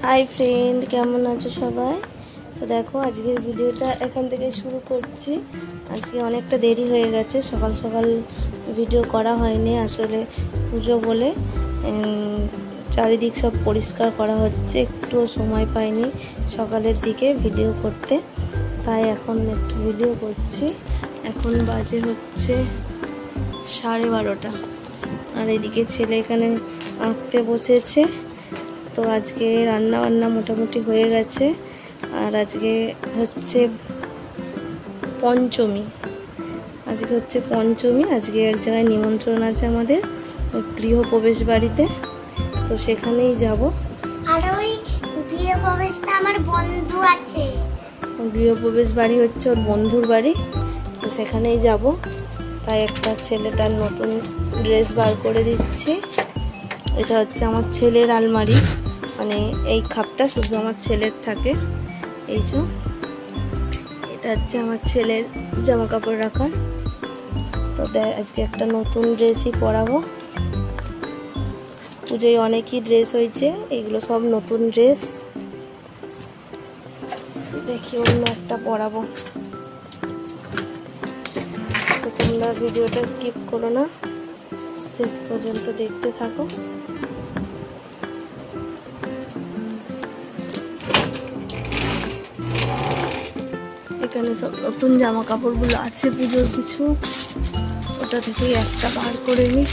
Hi friend, কেমন আছো সবাই? তো দেখো আজকের ভিডিওটা এখান থেকে শুরু করছি। আজকে অনেকটা দেরি হয়ে গেছে, সকাল সকাল ভিডিও করা হয়নি। আসলে পুজো বলে চারিদিক সব পরিষ্কার করা হচ্ছে, একটু সময় পাইনি সকালের দিকে ভিডিও করতে, তাই এখন একটু ভিডিও করছি। এখন বাজে হচ্ছে 12:30, আর এদিকে ছেলে এখানে আঁকতে বসেছে। তো আজকে রান্না বান্না মোটামুটি হয়ে গেছে। আর আজকে হচ্ছে পঞ্চমী, আজকে এক জায়গায় নিমন্ত্রণ আছে আমাদের গৃহপ্রবেশ বাড়িতে, তো সেখানেই যাব। আর ওই গৃহপ্রবেশটা আমার বন্ধু আছে, গৃহপ্রবেশ বাড়ি হচ্ছে ওর বন্ধুর বাড়ি, তো সেখানেই যাব। তাই একটা ছেলেটার নতুন ড্রেস বার করে দিচ্ছি। এটা হচ্ছে আমার ছেলের আলমারি, মানে এই খাপটা শুধু আমার ছেলের থাকে। এই যে এটা হচ্ছে আমার ছেলের জামা কাপড় রাখার। তো আজকে একটা নতুন ড্রেসই পরাবো। পুজোয় অনেকই ড্রেস হয়েছে, এগুলো সব নতুন ড্রেস। দেখি অন্য একটা পরাবো। তো তোমরা ভিডিওটা স্কিপ করো না, শেষ পর্যন্ত দেখতে থাকো। এখানে সব নতুন জামা কাপড়গুলো আছে পুজোর কিছু, ওটা থেকে একটা বার করে নিই।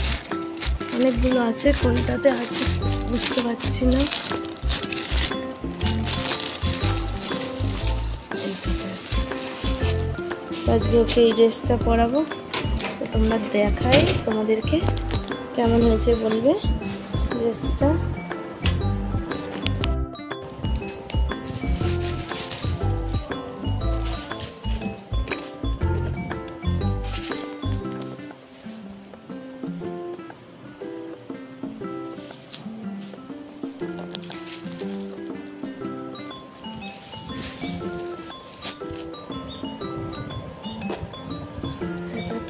অনেকগুলো আছে, কোনটাতে আছে বুঝতে পারছি না। আজকে ওকে এই ড্রেসটা পরাবো, তো তোমরা দেখাই তোমাদেরকে কেমন হয়েছে বলবে ড্রেসটা।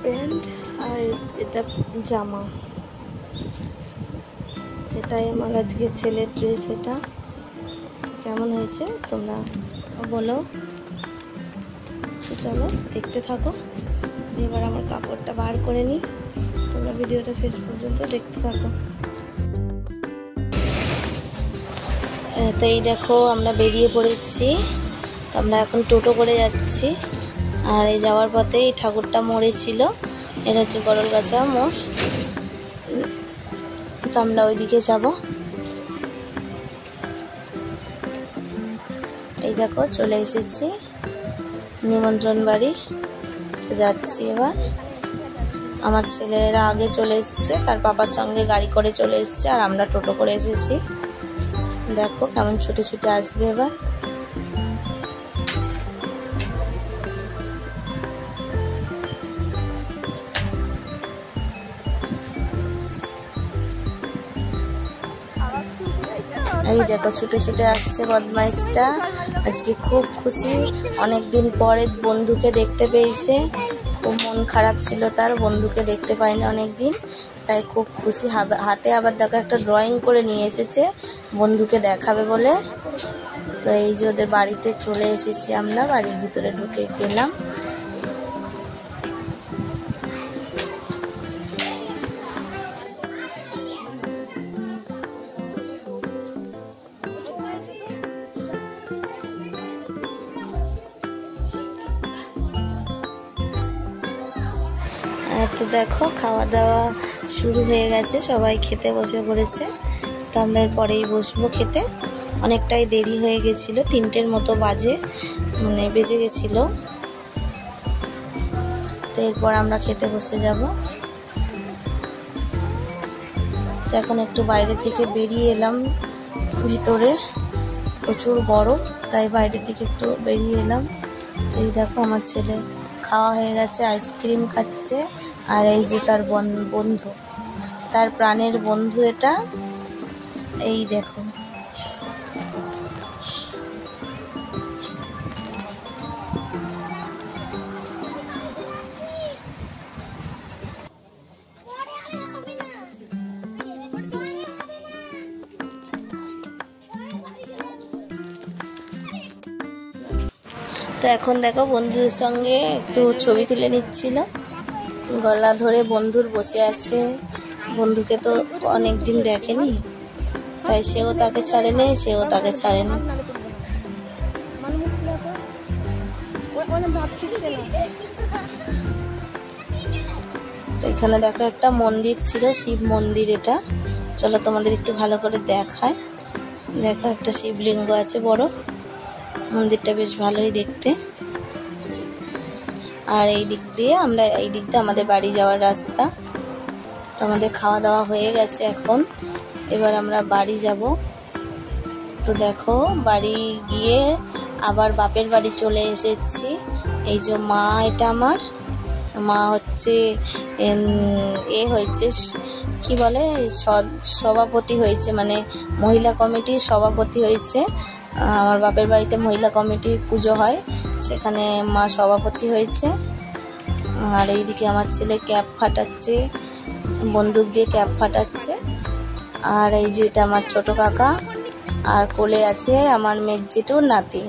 প্যান্ট আর এটা জামা, এটাই আমার আজকে ছেলের ড্রেস। এটা কেমন হয়েছে তোমরা বলো। চলো দেখতে থাকো। এবার আমার কাপড়টা বার করে নিই, তোমরা ভিডিওটা শেষ পর্যন্ত দেখতে থাকো। তো এই দেখো আমরা বেরিয়ে পড়েছি, তো আমরা এখন টোটো করে যাচ্ছি। আর এই যাওয়ার পথে এই ঠাকুরটা মরেছিল, এটা হচ্ছে গরলগাছা মোড়। তো আমরা ওইদিকে যাব। এই দেখো চলে এসেছি নিমন্ত্রণ বাড়ি, তো যাচ্ছি এবার। আমার ছেলেরা আগে চলে এসছে, তার বাবার সঙ্গে গাড়ি করে চলে এসছে, আর আমরা টোটো করে এসেছি। দেখো কেমন ছুটে ছুটে আসবে এবার। এই দেখো ছুটে ছুটে আসছে বদমাইশটা। আজকে খুব খুশি, অনেকদিন পরে বন্ধুকে দেখতে পেয়েছে। খুব মন খারাপ ছিল তার, বন্ধুকে দেখতে পাইনি অনেকদিন, তাই খুব খুশি। হাতে আবার দেখো একটা ড্রয়িং করে নিয়ে এসেছে বন্ধুকে দেখাবে বলে। তো এই যে ওদের বাড়িতে চলে এসেছি আমরা, বাড়ির ভিতরে ঢুকে গেলাম। তো দেখো খাওয়া দাওয়া শুরু হয়ে গেছে, সবাই খেতে বসে পড়েছে। তো আমরা এরপরেই বসবো খেতে। অনেকটাই দেরি হয়ে গেছিলো, 3টের মতো বেজে গেছিলো। তো এরপর আমরা খেতে বসে যাব। তো এখন একটু বাইরের দিকে বেরিয়ে এলাম, ভিতরে প্রচুর গরম, তাই বাইরের দিকে একটু বেরিয়ে এলাম। তো এই দেখো আমার ছেলে খাওয়া হয়ে গেছে, আইসক্রিম খাচ্ছে। আর এই যে তার বন্ধু, তার প্রাণের বন্ধু এটা, এই দেখো। তো এখন দেখো বন্ধুদের সঙ্গে একটু ছবি তুলে নিচ্ছিল, গলা ধরে বন্ধুর বসে আছে। বন্ধুকে তো অনেক দিন দেখেনি, তাই সেও তাকে ছাড়েনি, সেও তাকে ছাড়েনি। তো এখানে দেখো একটা মন্দির ছিল, শিব মন্দির। এটা চলো তোমাদের একটু ভালো করে দেখায়। দেখো একটা শিবলিঙ্গ আছে বড়, মন্দিরটা বেশ ভালোই দেখতে। আর এই দিক দিয়ে আমাদের বাড়ি যাওয়ার রাস্তা। তো আমাদের খাওয়া দাওয়া হয়ে গেছে এখন, এবার আমরা বাড়ি যাব। তো দেখো বাড়ি গিয়ে আবার বাপের বাড়ি চলে এসেছি। এই যে মা, এটা আমার মা হচ্ছে হয়েছে কি বলে সভাপতি হয়েছে, মানে মহিলা কমিটির সভাপতি হয়েছে। আমার বাপের বাড়িতে মহিলা কমিটির পুজো হয়, সেখানে মা সভাপতি হয়েছে। আর এইদিকে আমার ছেলে ক্যাপ ফাটাচ্ছে, বন্দুক দিয়ে ক্যাপ ফাটাচ্ছে। আর এই যে এটা আমার ছোট কাকা, আর কোলে আছে আমার মেজজেঠুর নাতি।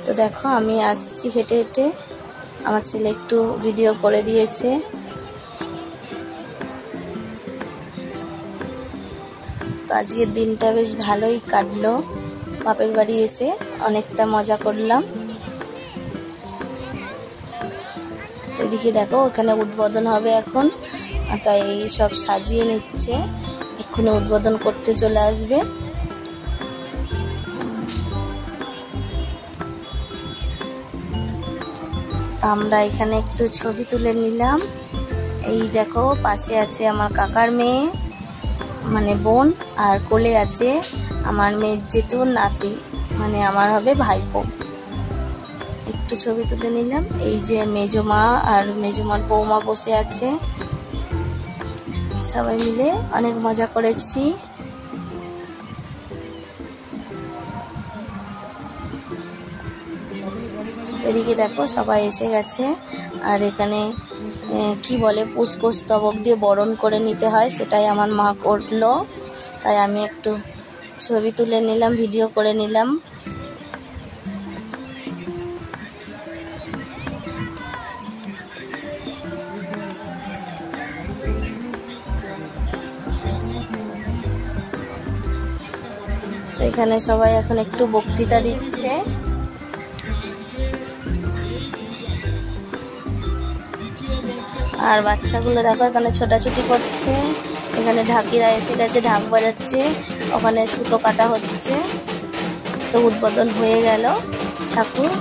তো দেখো আমি আসছি হেঁটে হেঁটে, আমার ছেলে একটু ভিডিও করে দিয়েছে। তো আজকের দিনটা বেশ ভালোই কাটলো, বাপের বাড়ি এসে অনেকটা মজা করলাম। তো এদিকে দেখো ওখানে উদ্বোধন হবে এখন, তাই সব সাজিয়ে নিচ্ছে, এক্ষুনি উদ্বোধন করতে চলে আসবে। আমরা এখানে একটু ছবি তুলে নিলাম। এই দেখো পাশে আছে আমার কাকার মেয়ে, মানে বোন, আর কোলে আছে আমার মেয়ের জেঠুর নাতি, মানে আমার হবে ভাইপো। একটু ছবি তুলে নিলাম। এই যে মেজো মা আর মেজো মার বৌমা বসে আছে, সবাই মিলে অনেক মজা করেছি। এদিকে দেখো সবাই এসে গেছে, আর এখানে কি বলে পুষ্পস্তবক দিয়ে বরণ করে নিতে হয়, সেটাই আমার মা করলো। তাই আমি একটু ছবি তুলে নিলাম, ভিডিও করে নিলাম। এখানে সবাই এখন একটু বক্তৃতা দিচ্ছে। আর বাচ্চাগুলো দেখো এখানে ছোটাছুটি করছে। এখানে ঢাকিরা এসে গেছে, ঢাক বাজাচ্ছে, ওখানে সুতো কাটা হচ্ছে। তো উদ্বোধন হয়ে গেল ঠাকুর।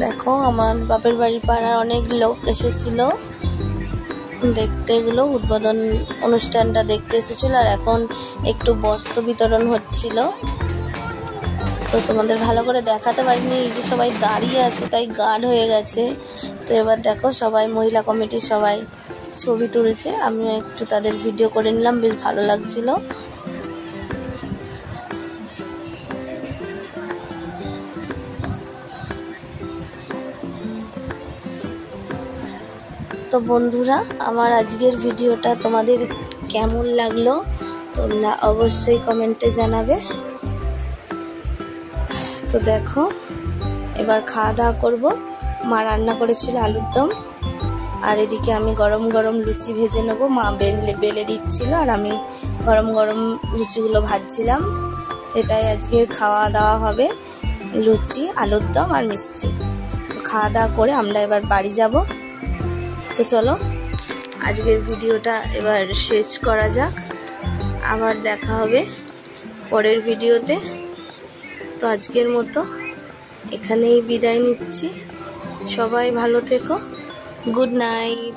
দেখো আমার বাপের বাড়ির পাড়ার অনেক লোক এসেছিল দেখতে, এগুলো উদ্বোধন অনুষ্ঠানটা দেখতে এসেছিল। আর এখন একটু বস্ত্র বিতরণ হচ্ছিল, তো তোমাদের ভালো করে দেখাতে পারিনি। এই যে সবাই দাঁড়িয়ে আছে, তাই গাঢ় হয়ে গেছে। তো এবার দেখো সবাই মহিলা কমিটির সবাই ছবি তুলছে, আমিও একটু তাদের ভিডিও করে নিলাম, বেশ ভালো লাগছিল। তো বন্ধুরা, আমার আজকের ভিডিওটা তোমাদের কেমন লাগলো তোমরা অবশ্যই কমেন্টে জানাবে। তো দেখো এবার খাওয়া দাওয়া করবো। মা রান্না করেছিল আলুর দম, আর এদিকে আমি গরম গরম লুচি ভেজে নেবো। মা বেলে দিচ্ছিল, আর আমি গরম গরম লুচিগুলো ভাজছিলাম। এটাই আজকের খাওয়া দাওয়া হবে, লুচি, আলুর দম আর মিষ্টি। তো খাওয়া দাওয়া করে আমরা এবার বাড়ি যাব। তো চলো আজকের ভিডিওটা এবার শেষ করা যাক, আবার দেখা হবে পরের ভিডিওতে। তো আজকের মতো এখানেই বিদায় নিচ্ছি, সবাই ভালো থেকো, গুড নাইট।